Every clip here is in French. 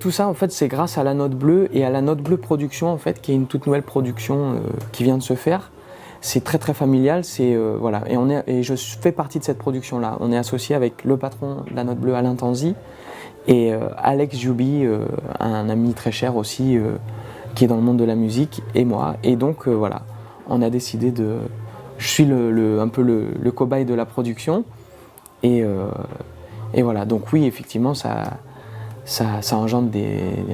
tout ça, en fait, c'est grâce à La Note Bleue et à La Note Bleue Production, en fait, qui est une toute nouvelle production qui vient de se faire. C'est très très familial, voilà. Et je fais partie de cette production-là. On est associé avec le patron de La Note Bleue, Alain Tanzi, et Alex Joubi, un ami très cher aussi, qui est dans le monde de la musique, et moi. Et donc voilà, on a décidé de... Je suis un peu le cobaye de la production, et voilà. Donc oui, effectivement, ça engendre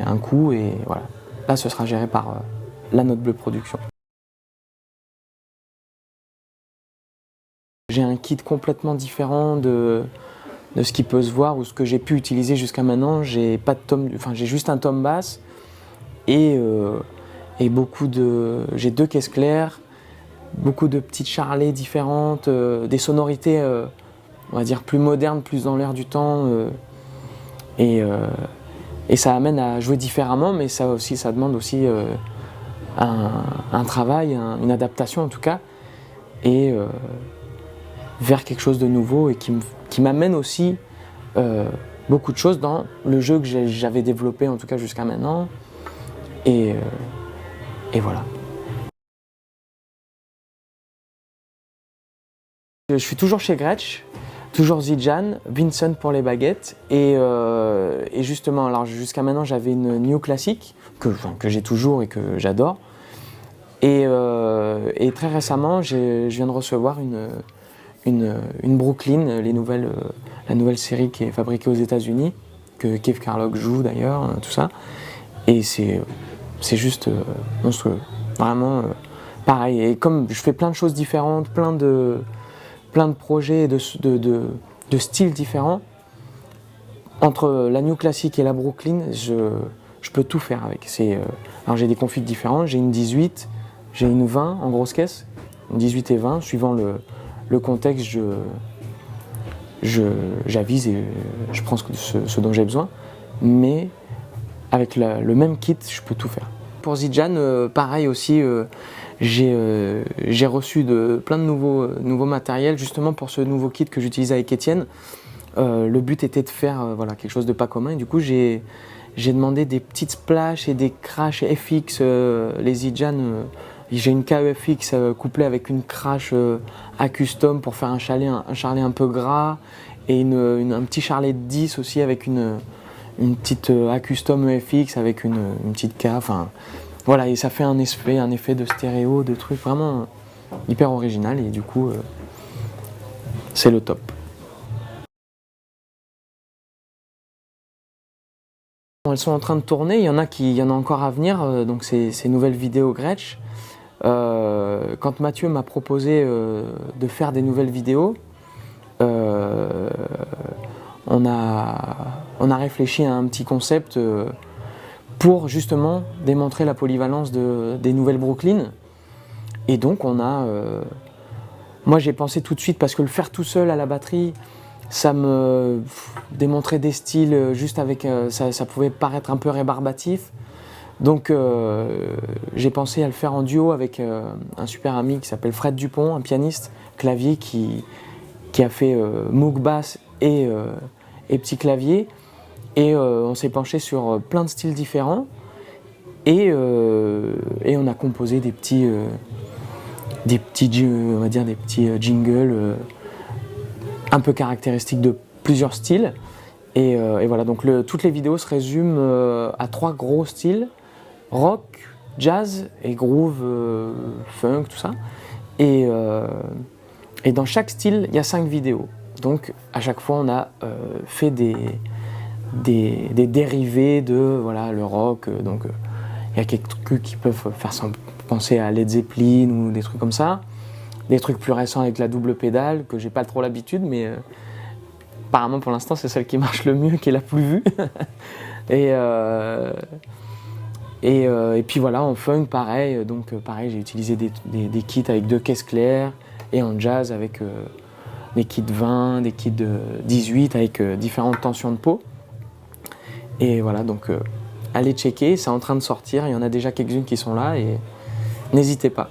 un coût, et voilà. Là, ce sera géré par La Note Bleue Production. J'ai un kit complètement différent de ce qui peut se voir ou ce que j'ai pu utiliser jusqu'à maintenant. J'ai pas de tom, enfin j'ai juste un tom basse et j'ai 2 caisses claires, beaucoup de petites charlets différentes, des sonorités on va dire plus modernes, plus dans l'air du temps, et ça amène à jouer différemment, mais ça demande aussi un travail, une adaptation en tout cas, et vers quelque chose de nouveau, et qui m'amène aussi beaucoup de choses dans le jeu que j'avais développé en tout cas jusqu'à maintenant, et voilà. Je suis toujours chez Gretsch, toujours Zijan, Vincent pour les baguettes, et justement, alors jusqu'à maintenant j'avais une New Classic que j'ai toujours et que j'adore, et très récemment je viens de recevoir une Brooklyn, la nouvelle série qui est fabriquée aux États-Unis, que Kev Carlock joue d'ailleurs, tout ça, et c'est juste monstrueux, vraiment pareil. Et comme je fais plein de choses différentes, plein de projets de styles différents, entre la New Classic et la Brooklyn, je peux tout faire avec. Alors j'ai des configs différents, j'ai une 18, j'ai une 20 en grosse caisse, une 18 et 20, suivant le contexte, j'avise et je prends ce dont j'ai besoin, mais avec le même kit, je peux tout faire. Pour Zijan, pareil aussi, j'ai reçu plein de nouveaux matériels, justement pour ce nouveau kit que j'utilise avec Étienne. Le but était de faire voilà, quelque chose de pas commun, et du coup j'ai demandé des petites splashes et des crash FX, les Zijan. J'ai une KEFX couplée avec une crash à custom pour faire un charlet un peu gras, et un petit charlet de 10 aussi avec une petite à custom EFX avec une petite K. Enfin voilà, et ça fait un effet de stéréo, de trucs vraiment hyper original, et du coup c'est le top. Elles sont en train de tourner, il y en a encore à venir, donc ces nouvelles vidéos Gretsch. Quand Mathieu m'a proposé de faire des nouvelles vidéos, on a réfléchi à un petit concept pour justement démontrer la polyvalence des nouvelles Brooklyn. Et donc moi j'ai pensé tout de suite, parce que le faire tout seul à la batterie, ça me démontrait des styles juste avec... ça pouvait paraître un peu rébarbatif. Donc j'ai pensé à le faire en duo avec un super ami qui s'appelle Fred Dupont, un pianiste clavier qui a fait Moog Bass et petit clavier, et on s'est penché sur plein de styles différents, et on a composé des petits jingles un peu caractéristiques de plusieurs styles, et voilà. Donc toutes les vidéos se résument à 3 gros styles: rock, jazz et groove, funk, tout ça. Et dans chaque style, il y a 5 vidéos. Donc à chaque fois, on a fait des dérivés de voilà, le rock. Donc il y a quelques trucs qui peuvent faire penser à Led Zeppelin ou des trucs comme ça. Des trucs plus récents avec la double pédale, que j'ai pas trop l'habitude, mais apparemment pour l'instant c'est celle qui marche le mieux, qui est la plus vue. Et puis voilà, en funk pareil, donc pareil, j'ai utilisé des kits avec 2 caisses claires, et en jazz avec des kits 20, des kits de 18 avec différentes tensions de peau. Et voilà, donc allez checker, c'est en train de sortir, il y en a déjà quelques-unes qui sont là, et n'hésitez pas.